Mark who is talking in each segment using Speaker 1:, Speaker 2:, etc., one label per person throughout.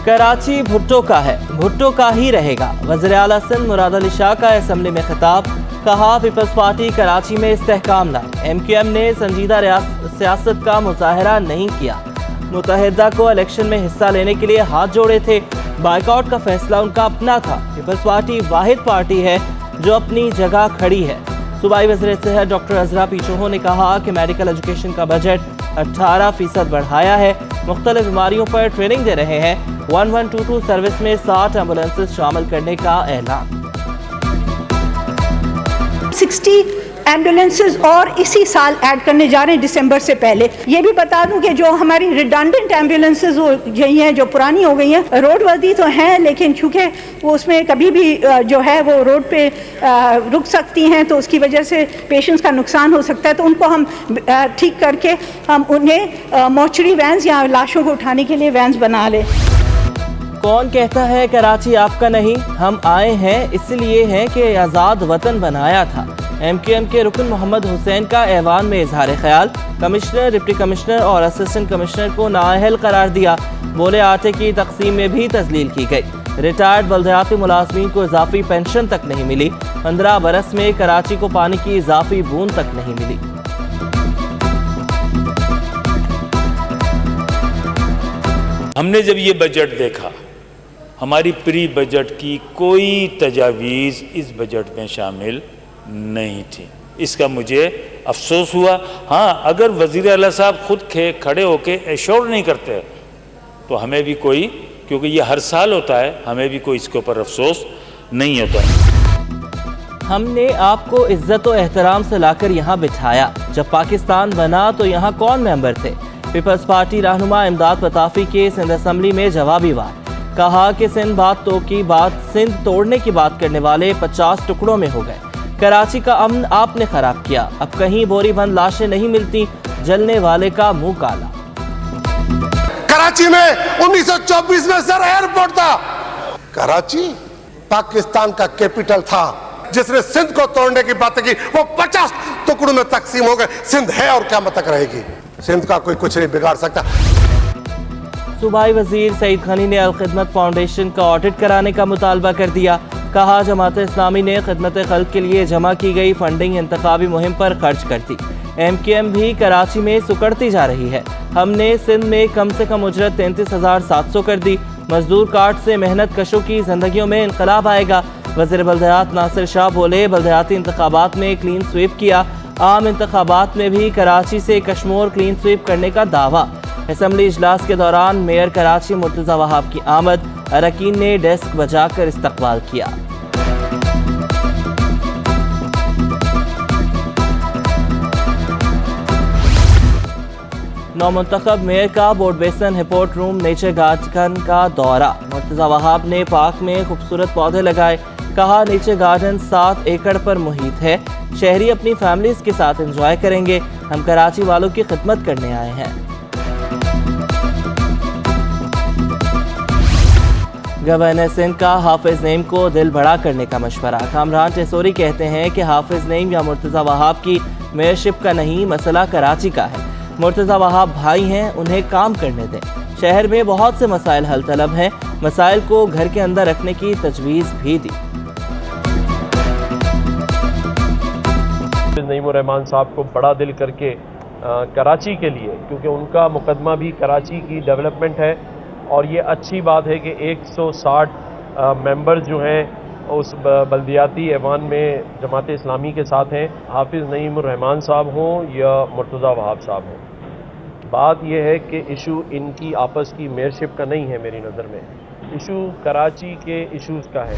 Speaker 1: कराची भुट्टो का है, भुट्टो का ही रहेगा। वज़ीर आला सिंध मुराद अली शाह का असम्बली में खिताब। कहा पीपल्स पार्टी कराची में इस्तेहकाम लाए। MQM ने संजीदा सियासत का मुजाहरा नहीं किया। मुत्तहिदा को इलेक्शन में हिस्सा लेने के लिए हाथ जोड़े थे। बाइकआउट का फैसला उनका अपना था। पीपल्स पार्टी वाहिद पार्टी है जो अपनी जगह खड़ी है। सूबाई वज़ीर सेहत डॉक्टर अज़रा पीचोहो ने कहा कि मेडिकल एजुकेशन का बजट 18% बढ़ाया है। मुख्तलिफ बीमारियों पर ट्रेनिंग दे रहे हैं। 1122 सर्विस में 60 एम्बुलेंसेस शामिल करने का ऐलान।
Speaker 2: 60 एम्बुलेंसेस और इसी साल ऐड करने जा रहे हैं दिसंबर से पहले। ये भी बता दूं कि जो हमारी रिडंडेंट एम्बुलेंसेस हो गई हैं, जो पुरानी हो गई हैं, रोड वर्दी तो हैं लेकिन चूँकि वो उसमें कभी भी जो है वो रोड पे रुक सकती हैं तो उसकी वजह से पेशेंट्स का नुकसान हो सकता है, तो उनको हम ठीक करके हम उन्हें मॉर्चरी वैन्स या लाशों को उठाने के लिए वैन्स बना लें।
Speaker 1: कौन कहता है कराची आपका नहीं, हम आए हैं इसलिए हैं कि आज़ाद वतन बनाया था। MQM के रुकन मोहम्मद हुसैन का ऐवान में इजहार ख्याल। कमिश्नर, डिप्टी कमिश्नर और असिस्टेंट कमिश्नर को नाअहल करार दिया। बोले आटे की तकसीम में भी तजलील की गई। रिटायर्ड बल्दियाती मुलाजमीन को इजाफी पेंशन तक नहीं मिली। 15 बरस में कराची को पानी की इजाफी बूंद तक नहीं मिली।
Speaker 3: हमने जब ये बजट देखा, हमारी प्री बजट की कोई तजावीज़ इस बजट में शामिल नहीं थी। इसका मुझे अफसोस हुआ। हाँ, अगर वज़ीर आला साहब खुद खड़े होके एश्योर नहीं करते तो हमें भी कोई, क्योंकि ये हर साल होता है, हमें भी कोई इसके ऊपर अफसोस नहीं होता।
Speaker 1: हमने आपको इज्जत और एहतराम से लाकर यहाँ बिठाया। जब पाकिस्तान बना तो यहाँ कौन मेंबर थे? पीपल्स पार्टी रहनुमा इमदाद पताफी के सिंध असम्बली में जवाबी वार। कहा कि सिंध तोड़ने की बात करने वाले 50 टुकड़ों में हो गए। कराची का अमन आपने खराब किया। अब कहीं बोरी बंद लाशें नहीं मिलती, जलने वाले का मुंह काला।
Speaker 4: कराची में 1924 में सर एयरपोर्ट था। कराची पाकिस्तान का कैपिटल था। जिसने सिंध को तोड़ने की बात की वो 50 टुकड़ों में तकसीम हो गए। सिंध है और क्या तक रहेगी। सिंध का कोई कुछ नहीं बिगाड़ सकता।
Speaker 1: सूबाई वजीर सईद खनी ने अल खिदमत फाउंडेशन का ऑडिट कराने का मुतालबा कर दिया। कहा जमात इस्लामी ने खिदमत खल्क के लिए जमा की गई फंडिंग इंतखाबी मुहिम पर खर्च कर दी। MQM भी कराची में सुकड़ती जा रही है। हमने सिंध में कम से कम उजरत 33,700 कर दी। मजदूर कार्ड से मेहनत कशों की जिंदगियों में इनकलाब आएगा। वज़ीर बल्दियात नासिर शाह बोले बल्दियाती इंतखाबात में क्लीन स्वीप किया। आम इंतखाबात में भी कराची से कश्मोर क्लीन स्वीप करने का दावा। असम्बली इजलास के दौरान मेयर कराची मुर्तज़ा वहाब की आमद। अरकान ने डेस्क बजाकर इस्तकबाल किया। नौमुंतखब मेयर का बोर्ड बेसन हिपोर्ट रूम नेचर गार्डन का दौरा। मुर्तज़ा वहाब ने पार्क में खूबसूरत पौधे लगाए। कहा नेचर गार्डन 7 एकड़ पर मुहित है। शहरी अपनी फैमिलीज के साथ एंजॉय करेंगे। हम कराची वालों की खिदमत करने आए हैं। गवर्नर सिंध का हाफिज नईम को दिल बड़ा करने का मशवरा। कामरान टेसोरी कहते हैं कि हाफिज नईम या मुर्तज़ा वहाब की मेयरशिप का नहीं, मसला कराची का है। मुर्तज़ा वहाब भाई हैं, उन्हें काम करने दें। शहर में बहुत से मसाइल हल तलब हैं। मसाइल को घर के अंदर रखने की तजवीज़ भी दी।
Speaker 5: नईमुर रहमान साहब को बड़ा दिल करके कराची के लिए, क्योंकि उनका मुकदमा भी कराची की डेवलपमेंट है और ये अच्छी बात है कि 160 मेंबर्स जो हैं उस बल्दियाती ऐवान में जमात इस्लामी के साथ हैं। हाफिज़ नईमुर रहमान साहब हों या मुर्तज़ा वहाब साहब हों, बात यह है कि इशू इनकी आपस की मेयरशिप का नहीं है। मेरी नज़र में इशू कराची के इशूज़ का है।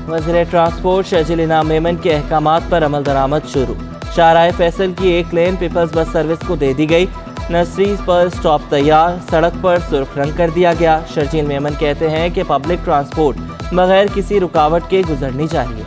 Speaker 1: वज़ीर ट्रांसपोर्ट शर्जील इनाम मेमन के अहकामात पर अमल दरामद शुरू। शाहराह फैसल की एक लेन पीपल्स बस सर्विस को दे दी गई। नर्सरी पर स्टॉप तैयार, सड़क पर सुर्ख रंग कर दिया गया। शर्जील मेमन कहते हैं कि पब्लिक ट्रांसपोर्ट बगैर किसी रुकावट के गुजरनी चाहिए।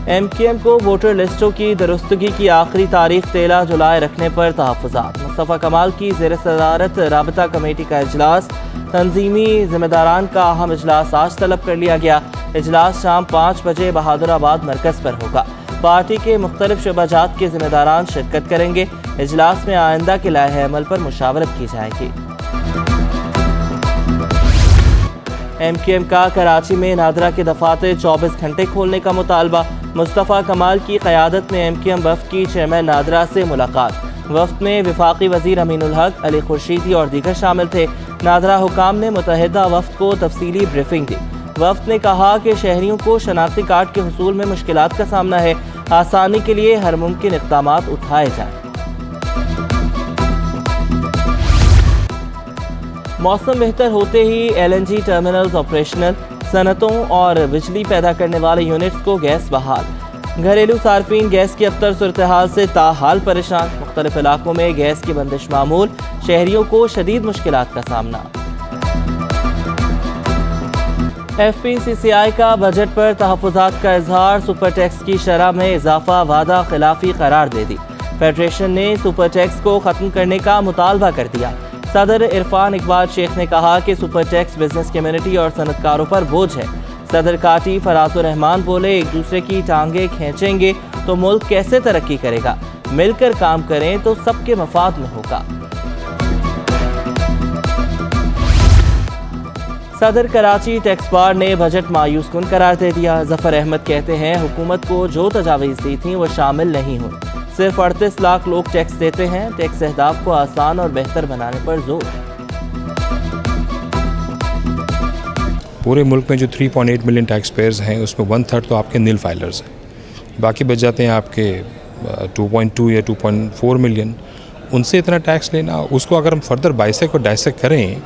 Speaker 1: MQM को वोटर लिस्टों की दुरुस्तगी की आखिरी तारीख 13 जुलाई रखने पर तहफ़्फ़ुज़ात। मुस्तफ़ा कमाल की ज़ेर सदारत राबता कमेटी का इजलास। तंजीमी ज़िम्मेदारान का अहम इजलास आज तलब कर लिया गया। इजलास शाम 5 बजे बहादुराबाद मरकज़ पर होगा। पार्टी के मुख्तलिफ शोबाजात के जिम्मेदारान शिरकत करेंगे। इजलास में आइंदा के लाहे अमल पर मुशावरत की जाएगी। MQM का कराची में नादरा के दफातर 24 घंटे खोलने का मुतालबा। मुस्तफ़ा कमाल की क़यादत में MQM वफ़द की चेयरमैन नादरा से मुलाकात। वफ़द में वफाकी वज़ीर अमीनुल हक, अली खुर्शीदी और दीगर शामिल थे। नादरा हुकाम ने मुतहदा वफ़द को तफसीली ब्रीफिंग दी। वफ़द ने कहा कि शहरियों को शनाख्ती कार्ड के हुसूल में मुश्किलात का सामना है, आसानी के लिए हर मुमकिन इक़दामात उठाए जाएँ। मौसम बेहतर होते ही LNG टर्मिनल्स ऑपरेशनल। सनतों और बिजली पैदा करने वाले यूनिट्स को गैस बहाल। घरेलू सार्फिन गैस की अबतर सूरत हाल से ताहाल परेशान। मुख्तलिफ इलाकों में गैस की बंदिश मामूल, शहरियों को शदीद मुश्किलात का सामना। FPCCI का बजट पर तहफ़्फ़ुज़ात का इजहार। सुपर टैक्स की शरह में इजाफा वादा खिलाफी करार दे दी। फेडरेशन ने सुपर टैक्स को ख़त्म करने का मुतालबा कर दिया। सदर इरफान इकबाल शेख ने कहा कि सुपर टैक्स बिजनेस कम्युनिटी और सनतकारों पर बोझ है। सदर काटी फराजुर रहमान बोले, एक दूसरे की टांगे खींचेंगे तो मुल्क कैसे तरक्की करेगा। मिलकर काम करें तो सबके मफाद में होगा। सदर कराची टैक्स बार ने बजट मायूस कुन करार दे दिया। जफर अहमद कहते हैं, हुकूमत को जो तजावीज़ दी थी वो शामिल नहीं हुई। सिर्फ 38 लाख लोग टैक्स देते हैं। टैक्स अहदाफ को आसान और बेहतर बनाने पर जोर।
Speaker 6: पूरे मुल्क में जो 3.8 मिलियन टैक्स पेयर्स हैं उसमें 1/3 तो आपके नील फाइलर्स हैं, बाकी बच जाते हैं आपके 2.2 या 2.4 मिलियन। उनसे इतना टैक्स लेना, उसको अगर हम फर्दर बाइसेक और डाइसेक करें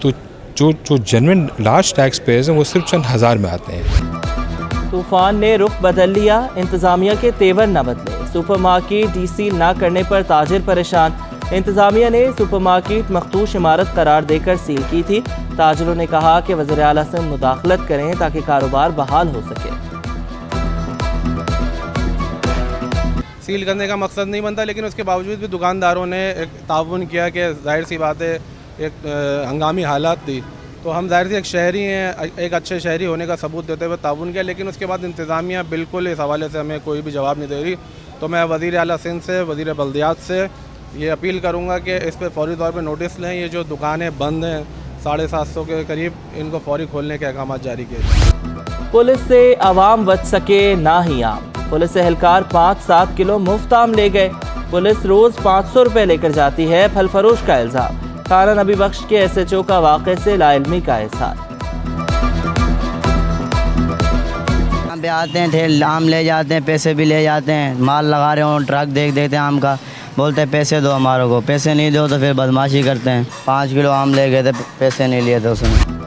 Speaker 6: तो जो जेन्युइन लार्ज टैक्स पेयर्स हैं वो सिर्फ चंद हज़ार में आते हैं।
Speaker 1: तूफान ने रुख बदल लिया, इंतजामिया के तेवर न बदले। सुपरमार्केट डीसील ना करने पर ताजिर परेशान। इंतजामिया ने सुपरमार्केट मखदूश इमारत करार देकर सील की थी। ताजिरों ने कहा कि वज़ीर आला से मुदाखलत करें ताकि कारोबार बहाल हो सके।
Speaker 7: सील करने का मकसद नहीं बनता, लेकिन उसके बावजूद भी दुकानदारों ने एक ताउन किया कि जाहिर सी बात है एक हंगामी हालात थी, तो हम जाहिर सी एक शहरी हैं, एक अच्छे शहरी होने का सबूत देते हुए ताउन किया। लेकिन उसके बाद इंतज़ामिया बिल्कुल इस हवाले से हमें कोई भी जवाब नहीं दे रही। तो मैं वज़ीर आला सिंध से, वज़ीर बल्दियात से ये अपील करूँगा कि इस पर फौरी तौर पर नोटिस लें। ये जो दुकानें बंद हैं 750 के करीब, इनको फौरी खोलने के अहकाम जारी किए।
Speaker 1: पुलिस से आवाम बच सके ना ही आम। पुलिस एहलकार 5-7 किलो मुफ्त आम ले गए। पुलिस रोज़ 500 रुपये लेकर जाती है, फल फरोश का इल्ज़ाम। खाना नबी बख्श के SHO का वाक़े से लाइल्मी का एहसास।
Speaker 8: यहाँ पे आते हैं, ढेर आम ले जाते हैं, पैसे भी ले जाते हैं। माल लगा रहे हो, ट्रक देख देते हैं आम का, बोलते हैं पैसे दो हमारे को। पैसे नहीं दो तो फिर बदमाशी करते हैं। 5 किलो आम ले गए थे, पैसे नहीं लिए थे उसमें।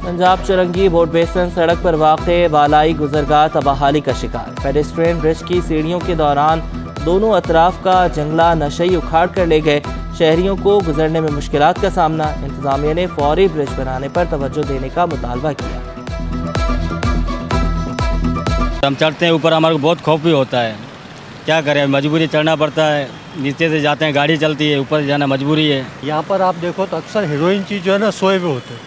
Speaker 1: पंजाब चुरंगी बोट बेसन सड़क पर वाक़े बालाई गुजरगाह तबाहाली का शिकार। पेडेस्ट्रियन ब्रिज की सीढ़ियों के दौरान दोनों अतराफ का जंगला नशई उखाड़ कर ले गए। शहरियों को गुजरने में मुश्किलात का सामना। इंतजामिया ने फौरी ब्रिज बनाने पर तवज्जो देने का मुतालबा किया।
Speaker 9: हम चढ़ते हैं ऊपर, हमारे को बहुत खौफ भी होता है, क्या करें, मजबूरी चढ़ना पड़ता है। नीचे से जाते हैं, गाड़ी चलती है, ऊपर जाना मजबूरी है।
Speaker 10: यहाँ पर आप देखो तो अक्सर हीरोइन चीज़ जो है ना सोए हुए होते हैं।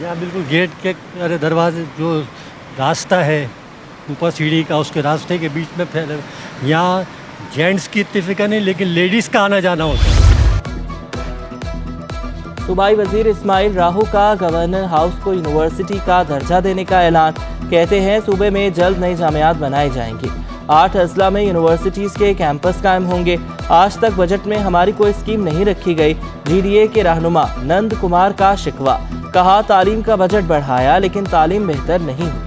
Speaker 10: यहाँ बिल्कुल गेट के अरे दरवाजे जो रास्ता है ऊपर सीढ़ी का, उसके रास्ते के बीच में फैले। यहाँ जेंट्स की इत्तिफाक नहीं, लेकिन लेडीज़ का आना जाना होता है।
Speaker 1: सूबाई वजीर इस्माइल राहू का गवर्नर हाउस को यूनिवर्सिटी का दर्जा देने का ऐलान। कहते हैं सूबे में जल्द नई जामियात बनाई जाएंगी। 8 अजला में यूनिवर्सिटीज़ के कैंपस कायम होंगे। आज तक बजट में हमारी कोई स्कीम नहीं रखी गई। GDA के रहनुमा नंद कुमार का शिकवा। कहा, तालीम का बजट बढ़ाया लेकिन तालीम बेहतर नहीं हुई।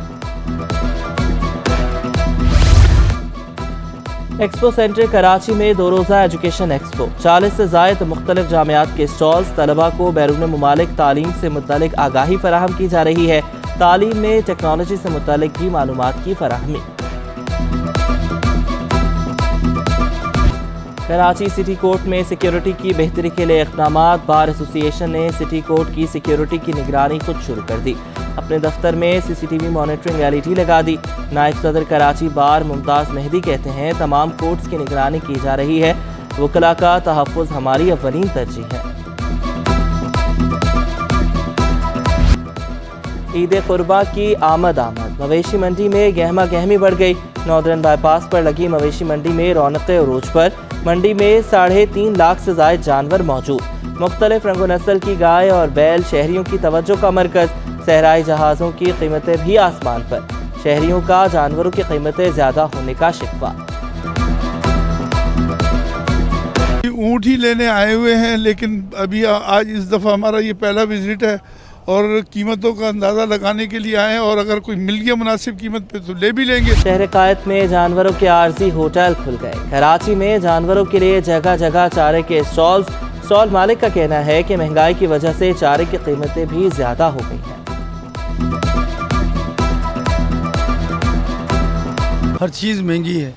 Speaker 1: एक्सपो सेंटर कराची में 2 रोज़ा एजुकेशन एक्सपो। 40 से ज़ायद मुख्तलिफ जामियात के स्टॉल्स। तलबा को बैरून मुमालिक तालीम से मुतल्लिक आगाही फराहम की जा रही है। तालीम में टेक्नोलॉजी से मुतल्लिक भी मालूमात की फराहमी। कराची सिटी कोर्ट में सिक्योरिटी की बेहतरी के लिए इक़दामात। बार एसोसिएशन ने सिटी कोर्ट की सिक्योरिटी की निगरानी खुद शुरू कर दी। अपने दफ्तर में CCTV मॉनिटरिंग LED लगा दी। नायब सदर कराची बार मुमताज़ मेहदी कहते हैं, तमाम कोर्ट्स की निगरानी की जा रही है। वकला का तहफ़्फ़ुज़ हमारी अव्वलीन तरजीह है। عید قربا کی آمد مویشی منڈی میں گہما گہمی بڑھ گئی۔ ناردرن بائی پاس پر لگی مویشی منڈی میں رونق عروج پر۔ منڈی میں 3.5 لاکھ سے زائد جانور موجود۔ مختلف رنگ و نسل کی گائے اور بیل شہریوں کی توجہ کا مرکز۔ صحرائی جہازوں کی قیمتیں بھی آسمان پر۔ شہریوں کا جانوروں کی قیمتیں زیادہ ہونے کا شکوہ۔
Speaker 11: اونٹ ہی لینے آئے ہوئے ہیں، لیکن ابھی آج اس دفعہ ہمارا یہ پہلا وزٹ ہے اور قیمتوں کا اندازہ لگانے کے لیے آئے ہیں، اور اگر کوئی مل گیا مناسب قیمت پہ تو لے بھی لیں گے۔
Speaker 1: شہر قائد میں جانوروں کے عارضی ہوٹل کھل گئے۔ کراچی میں جانوروں کے لیے جگہ جگہ چارے کے اسٹال مالک کا کہنا ہے کہ مہنگائی کی وجہ سے چارے کی قیمتیں بھی زیادہ ہو گئی ہیں۔
Speaker 12: ہر چیز مہنگی ہے،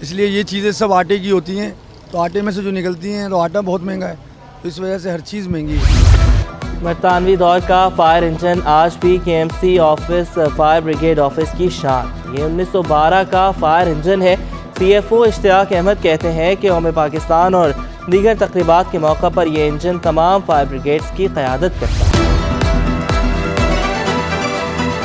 Speaker 12: اس لیے یہ چیزیں سب آٹے کی ہوتی ہیں، تو آٹے میں سے جو نکلتی ہیں تو آٹا بہت مہنگا ہے، تو اس وجہ سے ہر چیز مہنگی ہے۔
Speaker 1: برطانوی دور کا فائر انجن آج بھی KMC office fire brigade office کی شان۔ یہ 1912 کا فائر انجن ہے۔ CFO اشتیاق احمد کہتے ہیں کہ یوم پاکستان اور دیگر تقریبات کے موقع پر یہ انجن تمام فائر بریگیڈز کی قیادت کرتا ہے۔